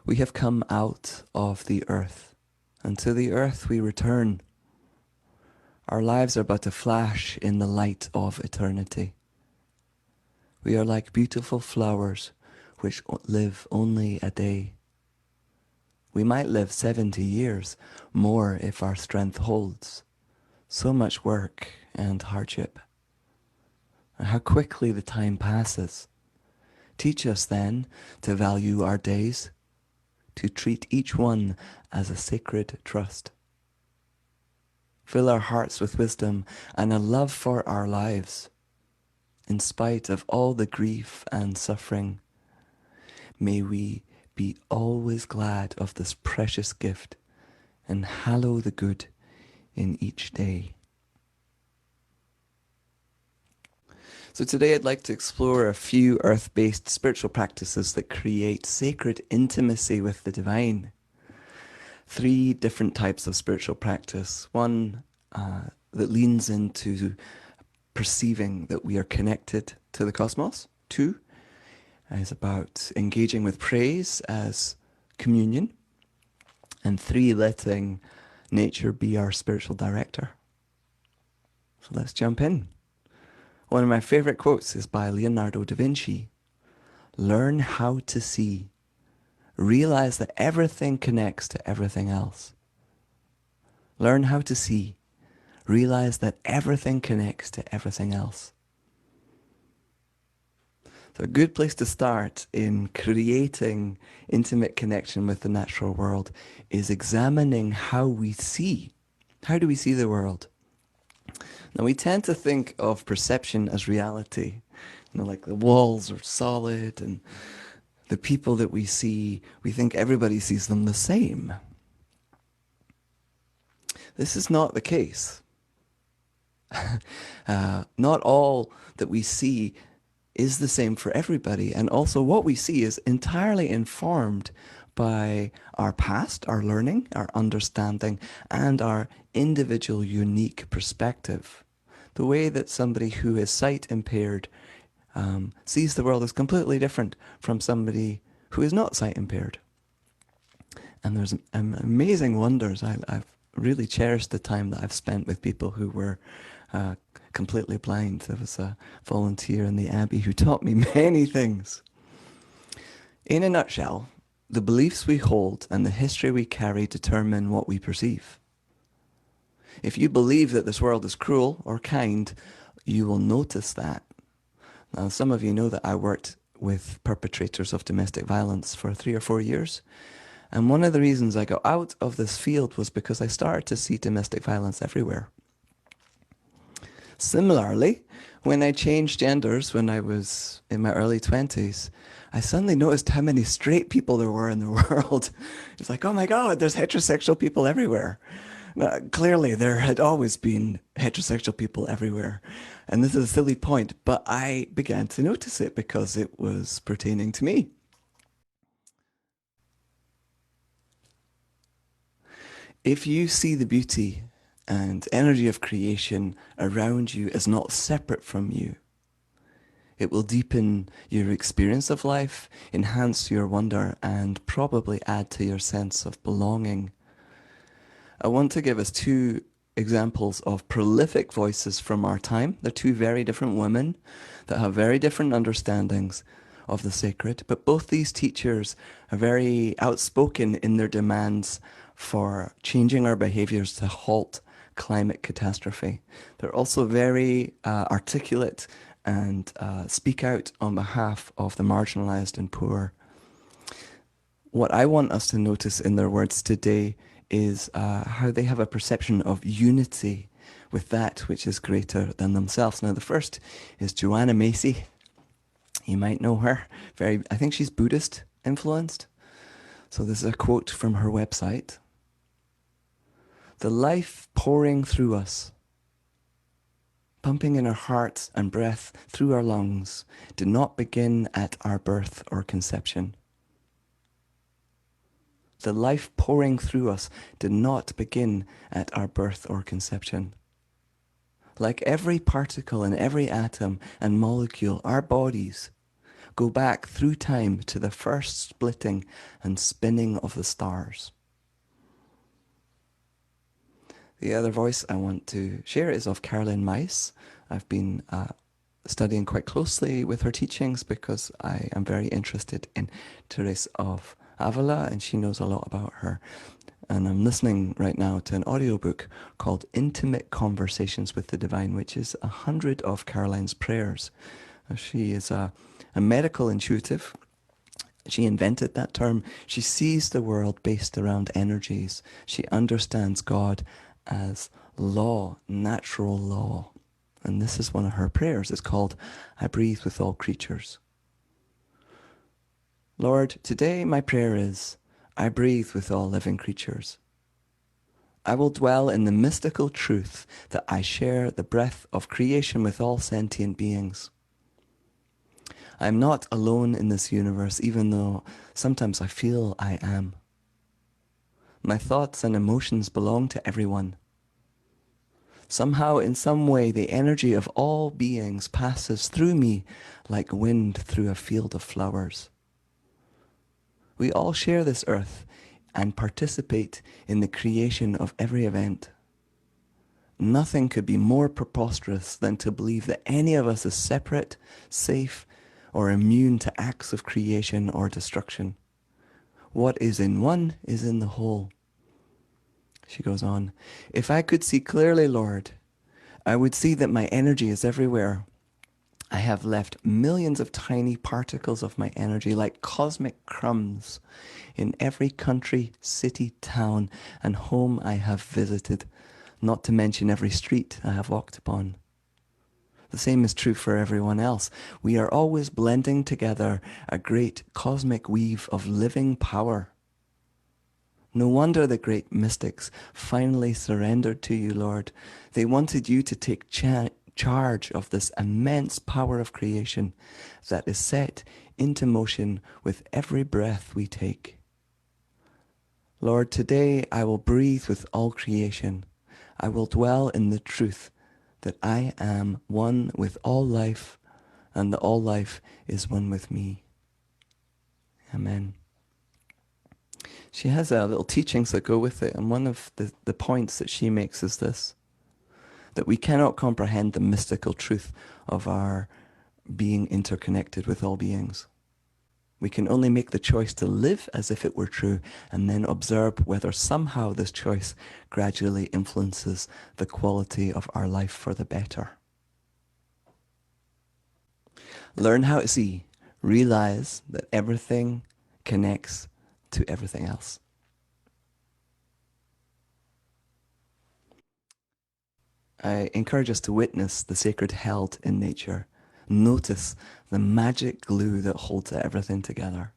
We have come out of the earth, and to the earth we return. Our lives are but a flash in the light of eternity. We are like beautiful flowers which live only a day. We might live 70 years, more if our strength holds. So much work and hardship. And how quickly the time passes. Teach us then to value our days, to treat each one as a sacred trust. Fill our hearts with wisdom and a love for our lives, in spite of all the grief and suffering. May we be always glad of this precious gift and hallow the good in each day. So today I'd like to explore a few earth-based spiritual practices that create sacred intimacy with the divine. 3 different types of spiritual practice. One that leans into perceiving that we are connected to the cosmos. 2 is about engaging with praise as communion. And 3, letting nature be our spiritual director. So let's jump in. One of my favorite quotes is by Leonardo da Vinci. Learn how to see. Realize that everything connects to everything else. Learn how to see. Realize that everything connects to everything else. So a good place to start in creating intimate connection with the natural world is examining how we see. How do we see the world? Now we tend to think of perception as reality. Like the walls are solid and the people that we see, we think everybody sees them the same. This is not the case. Not all that we see is the same for everybody. And also what we see is entirely informed by our past, our learning, our understanding, and our individual unique perspective. The way that somebody who is sight impaired sees the world is completely different from somebody who is not sight impaired. And there's amazing wonders. I've really cherished the time that I've spent with people who were completely blind. There was a volunteer in the Abbey who taught me many things. In a nutshell, the beliefs we hold and the history we carry determine what we perceive. If you believe that this world is cruel or kind, you will notice that. Now, some of you know that I worked with perpetrators of domestic violence for 3 or 4 years. And one of the reasons I got out of this field was because I started to see domestic violence everywhere. Similarly, when I changed genders when I was in my early 20s, I suddenly noticed how many straight people there were in the world. It's like, oh my God, there's heterosexual people everywhere. Now, clearly, there had always been heterosexual people everywhere. And this is a silly point, but I began to notice it because it was pertaining to me. If you see the beauty and energy of creation around you as not separate from you, it will deepen your experience of life, enhance your wonder, and probably add to your sense of belonging. I want to give us 2 examples of prolific voices from our time. They're 2 very different women that have very different understandings of the sacred, but both these teachers are very outspoken in their demands for changing our behaviors to halt climate catastrophe. They're also very articulate and speak out on behalf of the marginalized and poor. What I want us to notice in their words today is how they have a perception of unity with that which is greater than themselves. Now, the first is Joanna Macy. You might know her. I think she's Buddhist influenced. So this is a quote from her website. The life pouring through us, pumping in our hearts and breath through our lungs, did not begin at our birth or conception. The life pouring through us did not begin at our birth or conception. Like every particle and every atom and molecule, our bodies, Go back through time to the first splitting and spinning of the stars. The other voice I want to share is of Caroline Myss. I've been studying quite closely with her teachings because I am very interested in Teresa of Avila, and she knows a lot about her. And I'm listening right now to an audiobook called Intimate Conversations with the Divine, which is 100 of Caroline's prayers. She is a medical intuitive. She invented that term. She sees the world based around energies. She understands God as law, natural law. And this is one of her prayers. It's called, I breathe with all creatures. Lord, today my prayer is, I breathe with all living creatures. I will dwell in the mystical truth that I share the breath of creation with all sentient beings. I am not alone in this universe, even though sometimes I feel I am. My thoughts and emotions belong to everyone. Somehow, in some way, the energy of all beings passes through me like wind through a field of flowers. We all share this earth and participate in the creation of every event. Nothing could be more preposterous than to believe that any of us is separate, safe, or immune to acts of creation or destruction. What is in one is in the whole. She goes on, if I could see clearly, Lord, I would see that my energy is everywhere. I have left millions of tiny particles of my energy like cosmic crumbs in every country, city, town, and home I have visited, not to mention every street I have walked upon. The same is true for everyone else. We are always blending together a great cosmic weave of living power. No wonder the great mystics finally surrendered to you, Lord. They wanted you to take charge of this immense power of creation that is set into motion with every breath we take. Lord, today I will breathe with all creation. I will dwell in the truth that I am one with all life, and that all life is one with me. Amen. She has little teachings that go with it, and one of the points that she makes is this, that we cannot comprehend the mystical truth of our being interconnected with all beings. We can only make the choice to live as if it were true, and then observe whether somehow this choice gradually influences the quality of our life for the better. Learn how to see, realize that everything connects to everything else. I encourage us to witness the sacred held in nature. Notice the magic glue that holds everything together.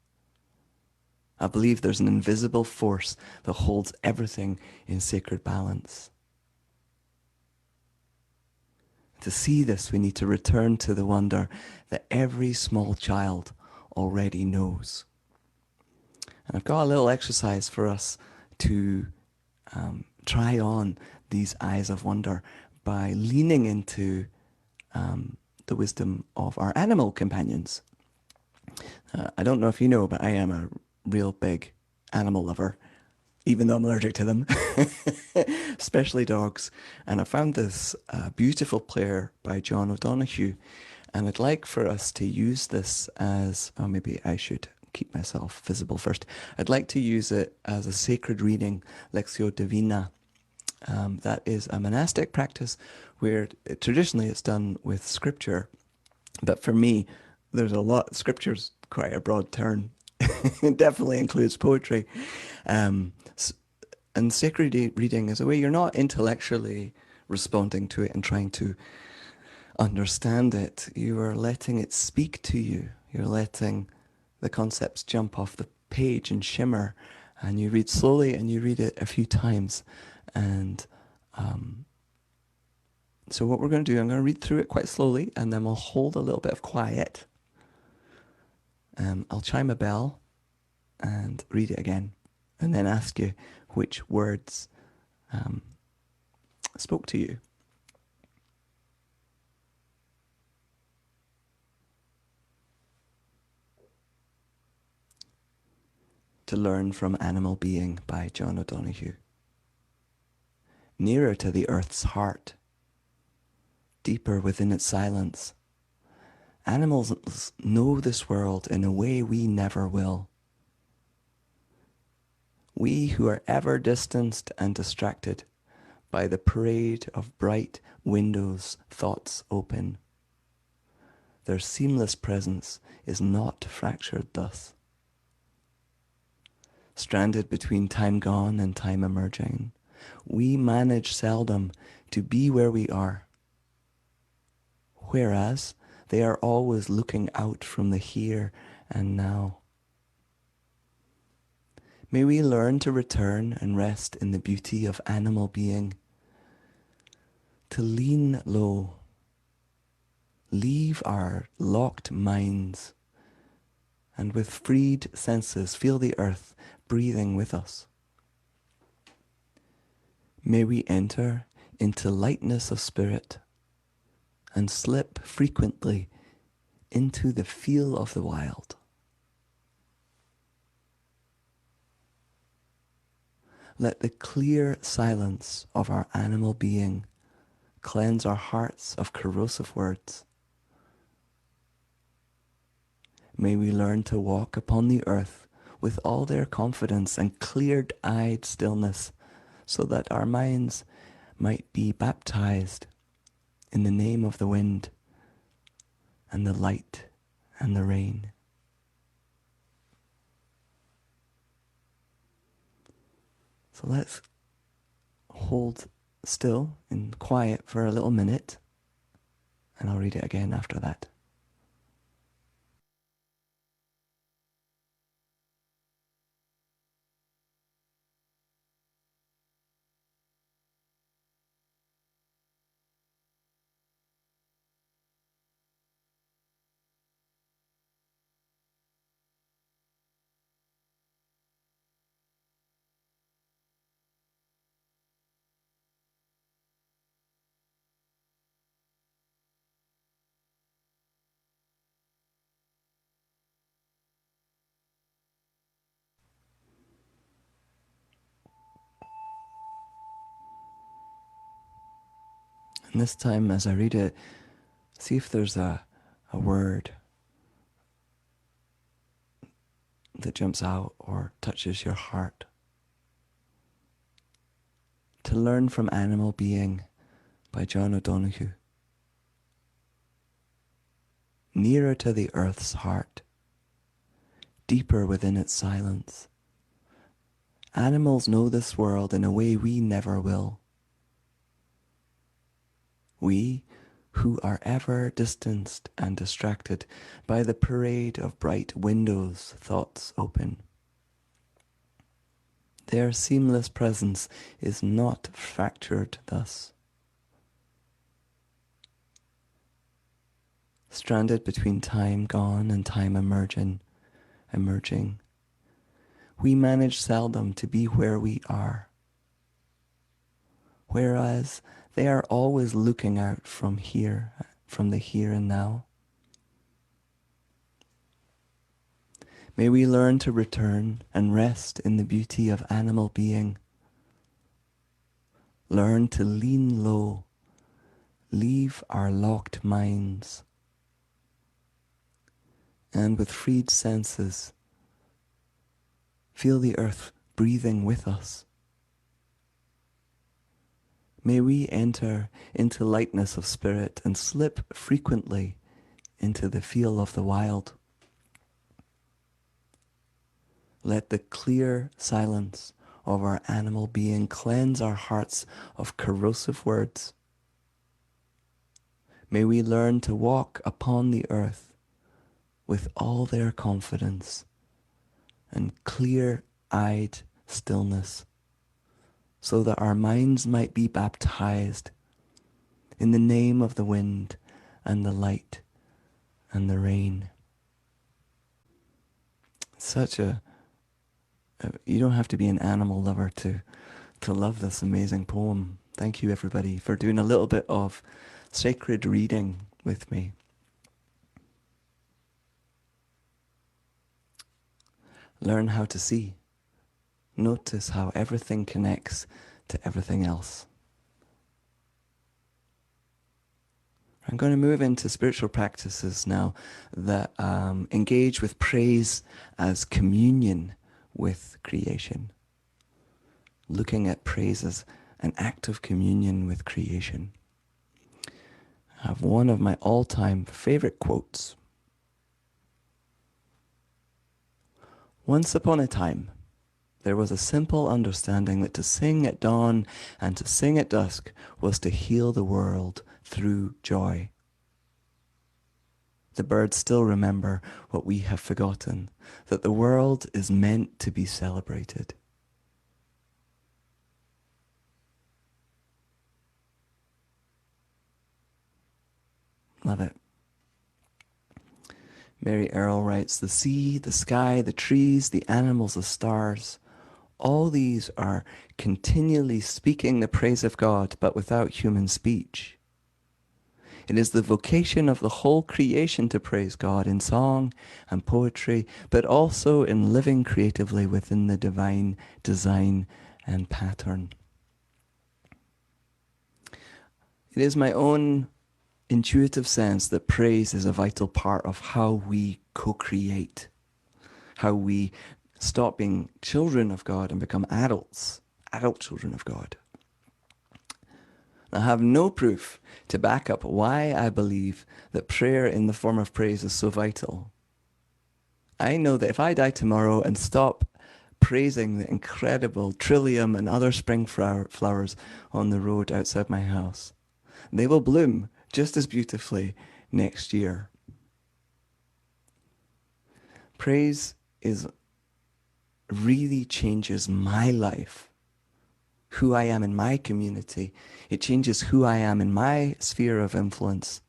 I believe there's an invisible force that holds everything in sacred balance. To see this, we need to return to the wonder that every small child already knows. And I've got a little exercise for us to try on these eyes of wonder by leaning into the wisdom of our animal companions. I don't know if you know, but I am a real big animal lover, even though I'm allergic to them, especially dogs. And I found this beautiful prayer by John O'Donoghue, and I'd like for us to use this as, oh, maybe I should keep myself visible first. I'd like to use it as a sacred reading, Lectio Divina. That is a monastic practice where traditionally it's done with scripture. But for me, there's a lot, scripture's quite a broad term. It definitely includes poetry. And sacred reading is a way you're not intellectually responding to it and trying to understand it. You are letting it speak to you. You're letting the concepts jump off the page and shimmer. And you read slowly and you read it a few times. And so what we're going to do, I'm going to read through it quite slowly, and then we'll hold a little bit of quiet. I'll chime a bell and read it again, and then ask you which words spoke to you. To Learn from Animal Being by John O'Donoghue. Nearer to the earth's heart, deeper within its silence, animals know this world in a way we never will. We who are ever distanced and distracted by the parade of bright windows thoughts open. Their seamless presence is not fractured thus. Stranded between time gone and time emerging, we manage seldom to be where we are, whereas they are always looking out from the here and now. May we learn to return and rest in the beauty of animal being, to lean low, leave our locked minds, and with freed senses feel the earth breathing with us. May we enter into lightness of spirit and slip frequently into the feel of the wild. Let the clear silence of our animal being cleanse our hearts of corrosive words. May we learn to walk upon the earth with all their confidence and clear-eyed stillness, so that our minds might be baptized in the name of the wind and the light and the rain. So let's hold still in quiet for a little minute, and I'll read it again after that. And this time, as I read it, see if there's a word that jumps out or touches your heart. To Learn from Animal Being by John O'Donoghue. Nearer to the earth's heart, deeper within its silence. Animals know this world in a way we never will. We, who are ever distanced and distracted by the parade of bright windows thoughts open. Their seamless presence is not fractured thus. Stranded between time gone and time emerging, we manage seldom to be where we are, whereas they are always looking out from the here and now. May we learn to return and rest in the beauty of animal being. Learn to lean low, leave our locked minds, and with freed senses, feel the earth breathing with us. May we enter into lightness of spirit and slip frequently into the feel of the wild. Let the clear silence of our animal being cleanse our hearts of corrosive words. May we learn to walk upon the earth with all their confidence and clear-eyed stillness, so that our minds might be baptized in the name of the wind and the light and the rain. You don't have to be an animal lover to love this amazing poem. Thank you everybody for doing a little bit of sacred reading with me. Learn how to see. Notice how everything connects to everything else. I'm going to move into spiritual practices now that engage with praise as communion with creation. Looking at praise as an act of communion with creation. I have one of my all-time favorite quotes. Once upon a time, there was a simple understanding that to sing at dawn and to sing at dusk was to heal the world through joy. The birds still remember what we have forgotten, that the world is meant to be celebrated. Love it. Mary Earle writes, the sea, the sky, the trees, the animals, the stars, all these are continually speaking the praise of God, but without human speech. It is the vocation of the whole creation to praise God in song and poetry, but also in living creatively within the divine design and pattern. It is my own intuitive sense that praise is a vital part of how we co-create, how we stop being children of God and become adult children of God. I have no proof to back up why I believe that prayer in the form of praise is so vital. I know that if I die tomorrow and stop praising the incredible trillium and other spring flowers on the road outside my house, they will bloom just as beautifully next year. Praise really changes my life, who I am in my community. It changes who I am in my sphere of influence.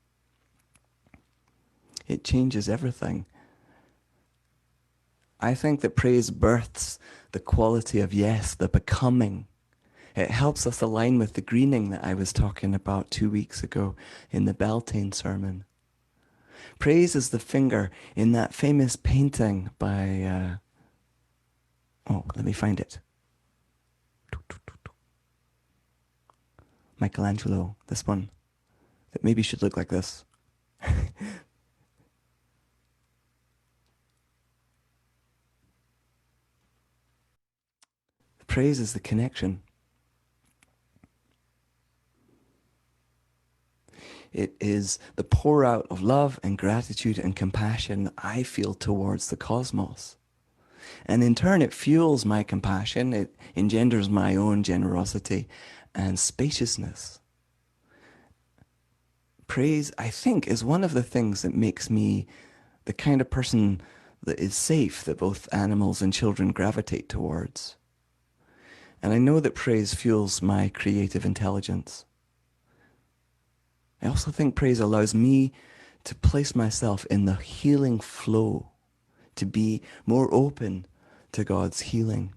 It changes everything. I think that praise births the quality of yes, the becoming. It helps us align with the greening that I was talking about 2 weeks ago in the Beltane sermon. Praise is the finger in that famous painting by, let me find it. Michelangelo, this one, that maybe should look like this. Praise is the connection. It is the pour out of love and gratitude and compassion that I feel towards the cosmos. And in turn, it fuels my compassion. It engenders my own generosity and spaciousness. Praise, I think, is one of the things that makes me the kind of person that is safe, that both animals and children gravitate towards. And I know that praise fuels my creative intelligence. I also think praise allows me to place myself in the healing flow, to be more open to God's healing.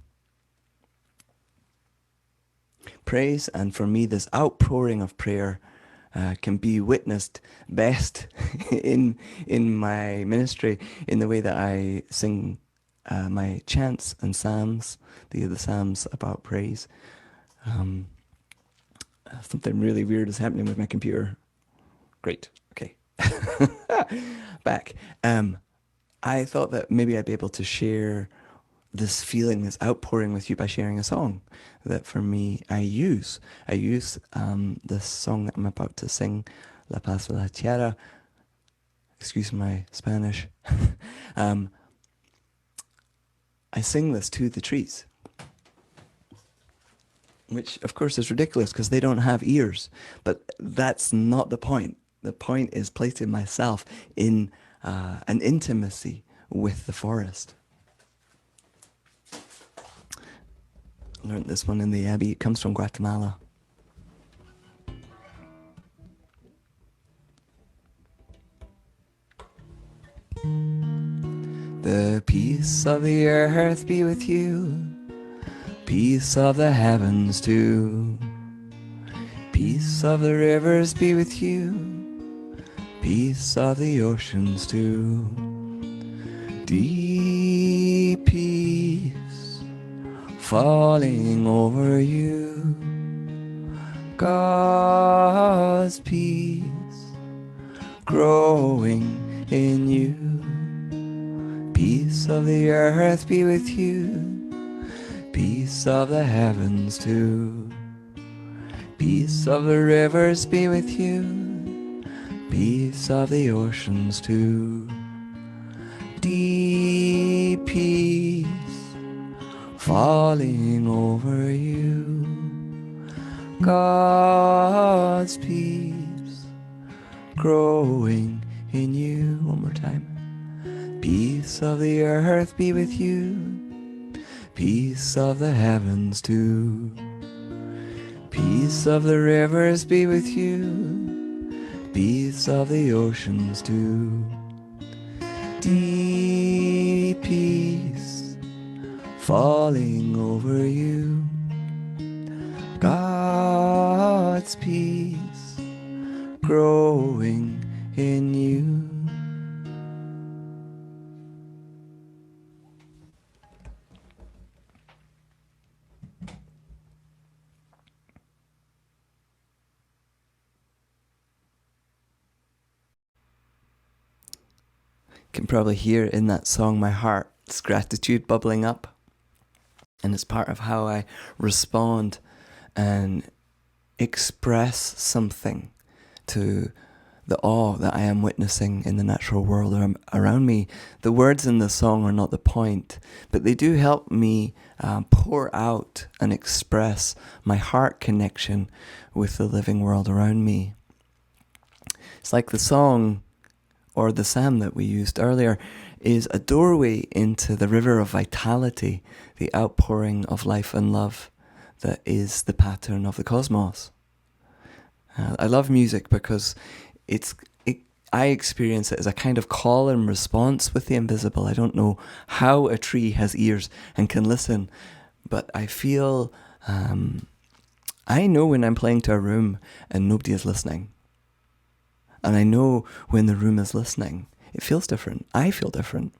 Praise, and for me, this outpouring of prayer can be witnessed best in my ministry, in the way that I sing my chants and psalms, the psalms about praise. Something really weird is happening with my computer. Great. Okay. Back. I thought that maybe I'd be able to share this feeling, this outpouring with you by sharing a song that for me I use. I use this song that I'm about to sing, La Paz de la Tierra. Excuse my Spanish. I sing this to the trees, which of course is ridiculous because they don't have ears, but that's not the point. The point is placing myself in an intimacy with the forest. I learned this one in the Abbey. It comes from Guatemala. The peace of the earth be with you, peace of the heavens too, peace of the rivers be with you, peace of the oceans too. Deep peace falling over you. God's peace growing in you. Peace of the earth be with you. Peace of the heavens too. Peace of the rivers be with you. Peace of the oceans too. Deep peace falling over you. God's peace growing in you. One more time. Peace of the earth be with you. Peace of the heavens too. Peace of the rivers be with you. Peace of the oceans too. Deep peace falling over you. God's peace growing in you. You can probably hear in that song my heart's gratitude bubbling up, and it's part of how I respond and express something to the awe that I am witnessing in the natural world around me. The words in the song are not the point, but they do help me pour out and express my heart connection with the living world around me. It's like the song, or the psalm that we used earlier, is a doorway into the river of vitality, the outpouring of life and love that is the pattern of the cosmos. I love music because I experience it as a kind of call and response with the invisible. I don't know how a tree has ears and can listen, but I feel, I know when I'm playing to a room and nobody is listening. And I know when the room is listening. It feels different. I feel different.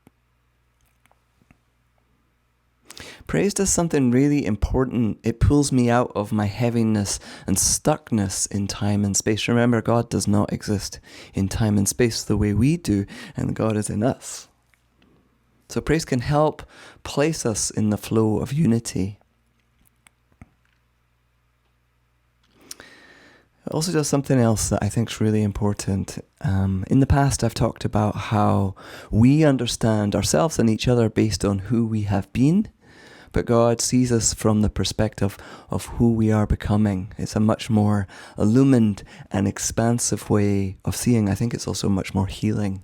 Praise does something really important. It pulls me out of my heaviness and stuckness in time and space. Remember, God does not exist in time and space the way we do, and God is in us. So praise can help place us in the flow of unity. It also does something else that I think is really important. In the past, I've talked about how we understand ourselves and each other based on who we have been, but God sees us from the perspective of who we are becoming. It's a much more illumined and expansive way of seeing. I think it's also much more healing.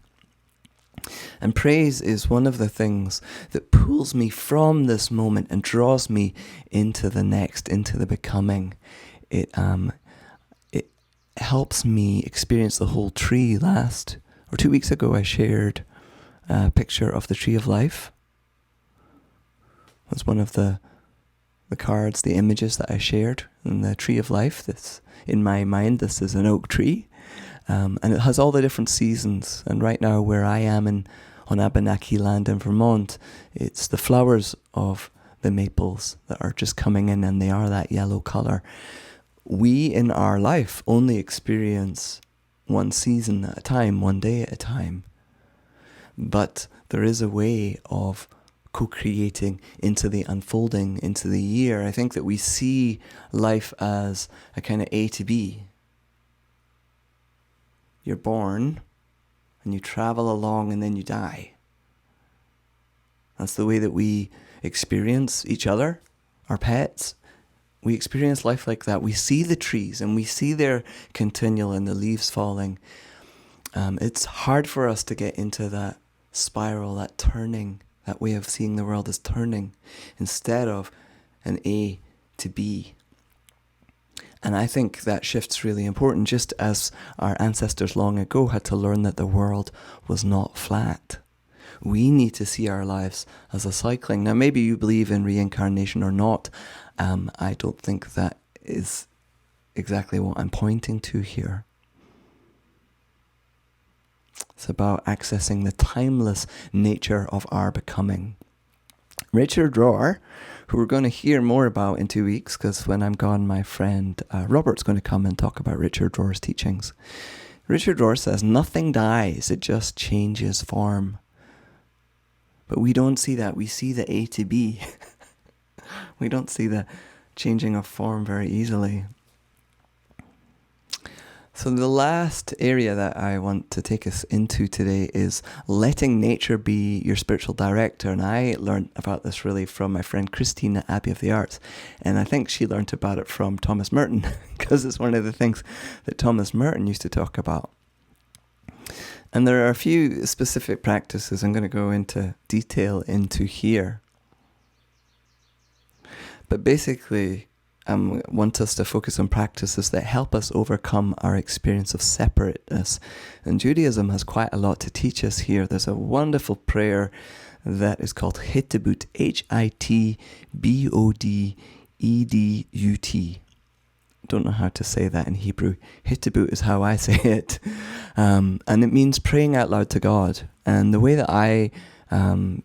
And praise is one of the things that pulls me from this moment and draws me into the next, into the becoming. It helps me experience the whole tree. 2 weeks ago, I shared a picture of the tree of life. It was one of the cards, the images that I shared in the tree of life. This, in my mind, this is an oak tree. And it has all the different seasons. And right now, where I am on Abenaki land in Vermont, it's the flowers of the maples that are just coming in, and they are that yellow colour. We in our life only experience one season at a time, one day at a time. But there is a way of co-creating into the unfolding, into the year. I think that we see life as a kind of A to B. You're born and you travel along and then you die. That's the way that we experience each other, our pets. We experience life like that. We see the trees and we see their continual and the leaves falling. It's hard for us to get into that spiral, that turning, that way of seeing the world as turning instead of an A to B. And I think that shift's really important, just as our ancestors long ago had to learn that the world was not flat. We need to see our lives as a cycling. Now, maybe you believe in reincarnation or not. I don't think that is exactly what I'm pointing to here. It's about accessing the timeless nature of our becoming. Richard Rohr, who we're going to hear more about in 2 weeks, because when I'm gone, my friend Robert's going to come and talk about Richard Rohr's teachings. Richard Rohr says, nothing dies, it just changes form. But we don't see that. We see the A to B. We don't see the changing of form very easily. So the last area that I want to take us into today is letting nature be your spiritual director. And I learned about this really from my friend Christine at Abbey of the Arts. And I think she learned about it from Thomas Merton, because it's one of the things that Thomas Merton used to talk about. And there are a few specific practices I'm going to go into detail into here. But basically, I want us to focus on practices that help us overcome our experience of separateness. And Judaism has quite a lot to teach us here. There's a wonderful prayer that is called Hittibut, Hitbodedut. Don't know how to say that in Hebrew. Hittibut is how I say it. And it means praying out loud to God. And the way that I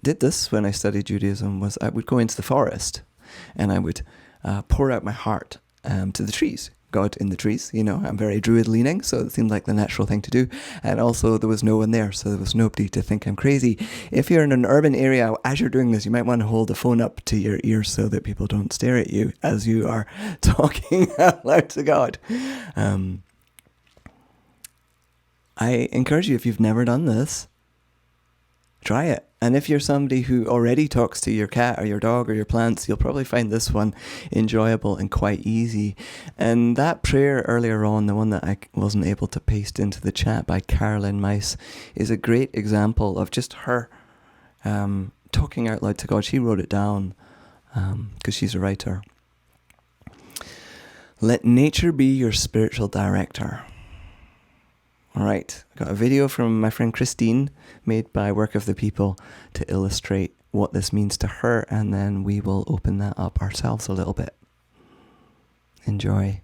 did this when I studied Judaism was I would go into the forest and I would pour out my heart to the trees. God in the trees, I'm very druid leaning, so it seemed like the natural thing to do. And also there was no one there, so there was nobody to think I'm crazy. If you're in an urban area, as you're doing this, you might want to hold the phone up to your ears so that people don't stare at you as you are talking out loud to God. I encourage you, if you've never done this, try it. And if you're somebody who already talks to your cat or your dog or your plants, you'll probably find this one enjoyable and quite easy. And that prayer earlier on, the one that I wasn't able to paste into the chat by Carolyn Mice, is a great example of just her talking out loud to God. She wrote it down because she's a writer. Let nature be your spiritual director. All right, I got a video from my friend Christine made by Work of the People to illustrate what this means to her, and then we will open that up ourselves a little bit. Enjoy.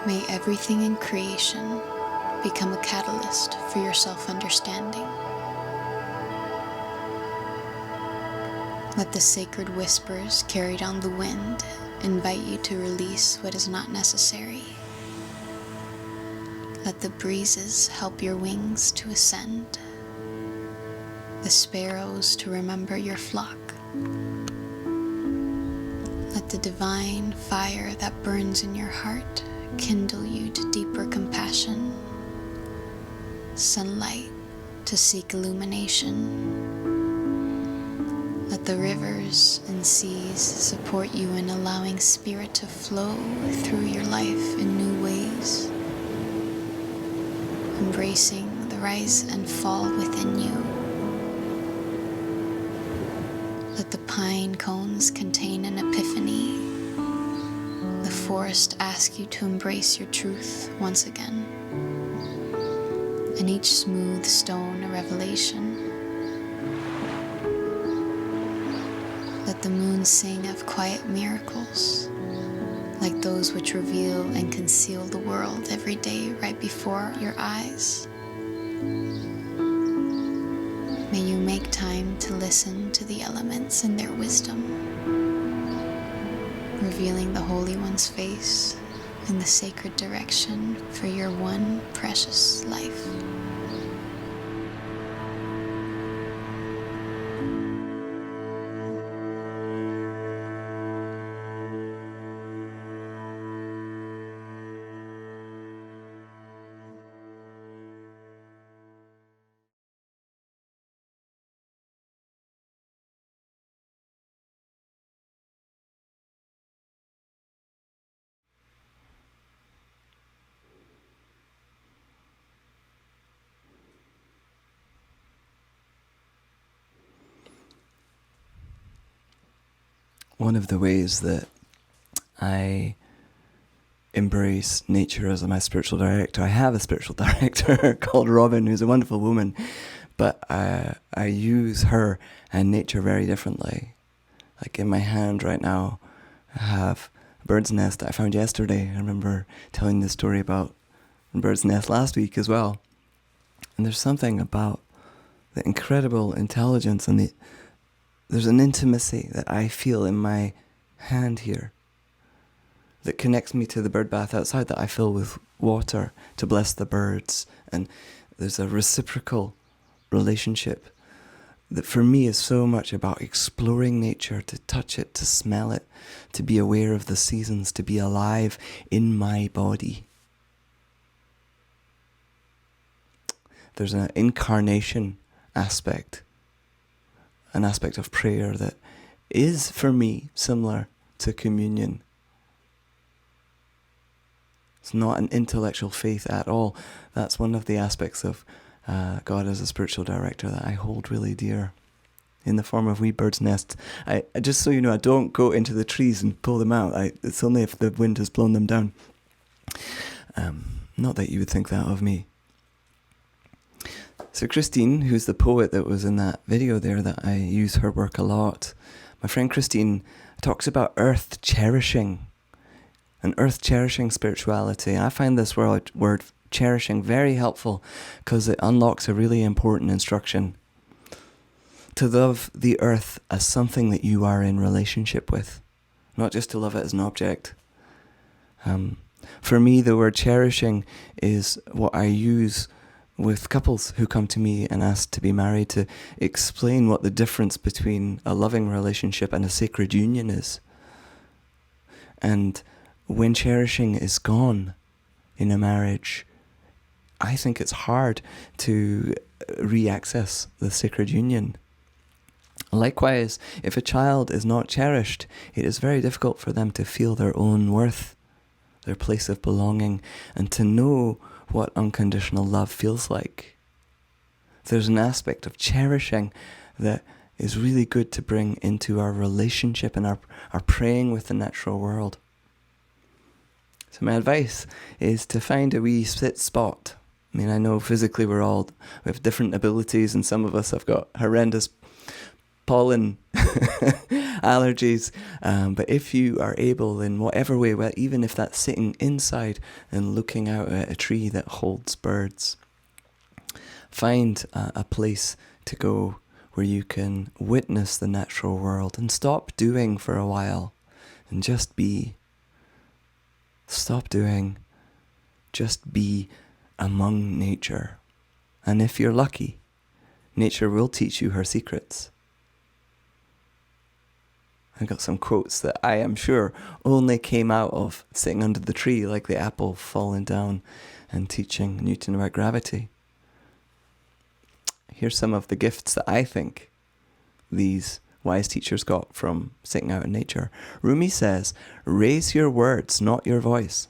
May everything in creation become a catalyst for your self-understanding. Let the sacred whispers carried on the wind invite you to release what is not necessary. Let the breezes help your wings to ascend, the sparrows to remember your flock. Let the divine fire that burns in your heart kindle you to deeper compassion, sunlight to seek illumination. Let the rivers and seas support you in allowing spirit to flow through your life in new ways, embracing the rise and fall within you. Let the pine cones contain an epiphany. The forest asks you to embrace your truth once again, and each smooth stone a revelation. Let the moon sing of quiet miracles, like those which reveal and conceal the world every day right before your eyes. May you make time to listen to the elements and their wisdom, revealing the Holy One's face in the sacred direction for your one precious life. One of the ways that I embrace nature as my spiritual director, I have a spiritual director called Robin, who's a wonderful woman, but I use her and nature very differently. Like in my hand right now, I have a bird's nest that I found yesterday. I remember telling this story about the bird's nest last week as well. And there's something about the incredible intelligence and there's an intimacy that I feel in my hand here that connects me to the bird bath outside that I fill with water to bless the birds. And there's a reciprocal relationship that for me is so much about exploring nature, to touch it, to smell it, to be aware of the seasons, to be alive in my body. There's an incarnation aspect, an aspect of prayer that is for me similar to communion. It's not an intellectual faith at all. That's one of the aspects of God as a spiritual director that I hold really dear, in the form of wee birds' nests. I just so you know, I don't go into the trees and pull them out. It's only if the wind has blown them down. Not that you would think that of me. So Christine, who's the poet that was in that video there, that I use her work a lot, my friend Christine talks about earth cherishing, and earth cherishing spirituality. I find this word cherishing very helpful because it unlocks a really important instruction. To love the earth as something that you are in relationship with, not just to love it as an object. For me, the word cherishing is what I use with couples who come to me and ask to be married, to explain what the difference between a loving relationship and a sacred union is. And when cherishing is gone in a marriage, I think it's hard to re-access the sacred union. Likewise, if a child is not cherished, it is very difficult for them to feel their own worth, their place of belonging, and to know what unconditional love feels like. There's an aspect of cherishing that is really good to bring into our relationship and our praying with the natural world. So my advice is to find a wee sit spot. I mean, I know physically we have different abilities, and some of us have got horrendous pollen allergies, but if you are able in whatever way, well, even if that's sitting inside and looking out at a tree that holds birds, find a place to go where you can witness the natural world and stop doing for a while and just be. Stop doing, just be among nature. And if you're lucky, nature will teach you her secrets. I got some quotes that I am sure only came out of sitting under the tree, like the apple falling down and teaching Newton about gravity. Here's some of the gifts that I think these wise teachers got from sitting out in nature. Rumi says, "Raise your words, not your voice.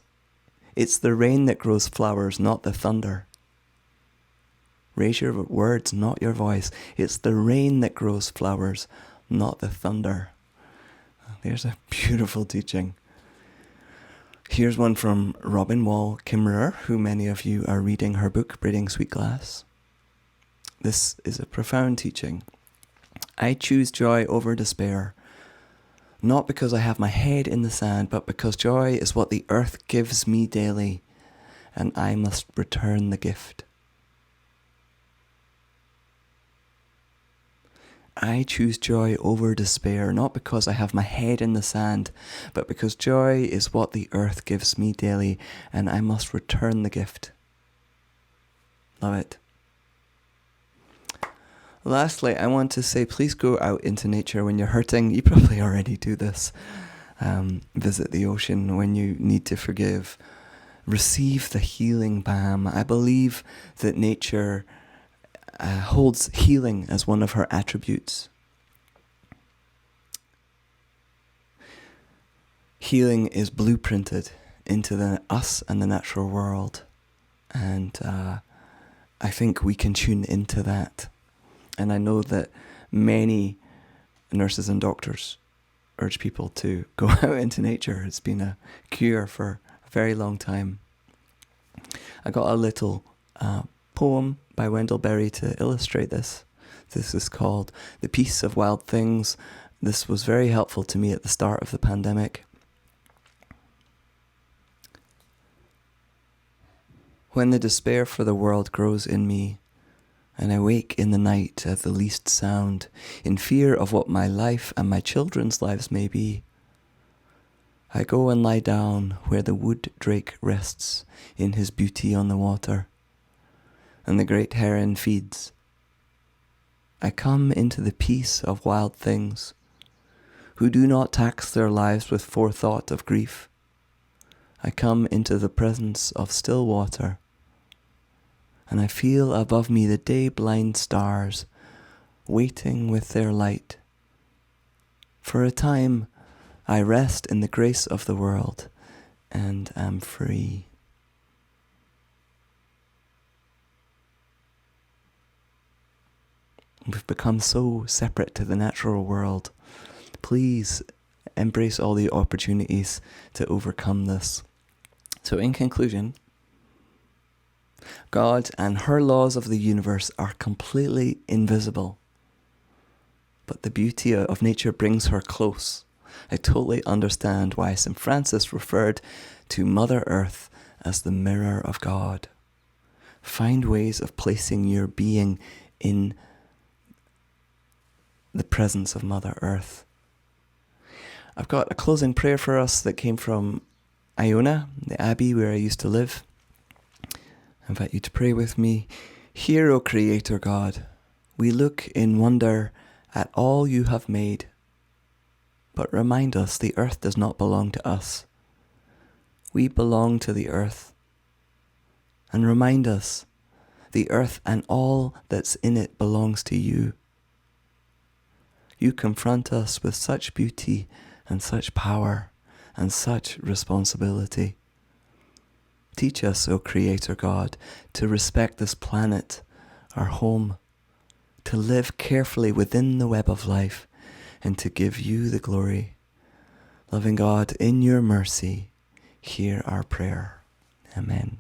It's the rain that grows flowers, not the thunder." Raise your words, not your voice. It's the rain that grows flowers, not the thunder. There's a beautiful teaching. Here's one from Robin Wall Kimmerer, who many of you are reading her book, Braiding Sweet Glass. This is a profound teaching. I choose joy over despair, not because I have my head in the sand, but because joy is what the earth gives me daily, and I must return the gift. I choose joy over despair, not because I have my head in the sand, but because joy is what the earth gives me daily, and I must return the gift. Love it. Lastly, I want to say, please go out into nature when you're hurting. You probably already do this. Visit the ocean when you need to forgive. Receive the healing balm. I believe that nature holds healing as one of her attributes. Healing is blueprinted into us and the natural world, and I think we can tune into that. And I know that many nurses and doctors urge people to go out into nature. It's been a cure for a very long time. I got a little poem by Wendell Berry to illustrate this. This is called The Peace of Wild Things. This was very helpful to me at the start of the pandemic. When the despair for the world grows in me, and I wake in the night at the least sound, in fear of what my life and my children's lives may be, I go and lie down where the wood drake rests in his beauty on the water, and the great heron feeds. I come into the peace of wild things, who do not tax their lives with forethought of grief. I come into the presence of still water, and I feel above me the day-blind stars waiting with their light. For a time, I rest in the grace of the world and am free. We've become so separate to the natural world. Please embrace all the opportunities to overcome this. So in conclusion, God and her laws of the universe are completely invisible, but the beauty of nature brings her close. I totally understand why St. Francis referred to Mother Earth as the mirror of God. Find ways of placing your being in the presence of Mother Earth. I've got a closing prayer for us that came from Iona, the abbey where I used to live. I invite you to pray with me. Hear, O Creator God, we look in wonder at all you have made, but remind us the earth does not belong to us. We belong to the earth. And remind us the earth and all that's in it belongs to you. You confront us with such beauty and such power and such responsibility. Teach us, O Creator God, to respect this planet, our home, to live carefully within the web of life, and to give you the glory. Loving God, in your mercy, hear our prayer. Amen.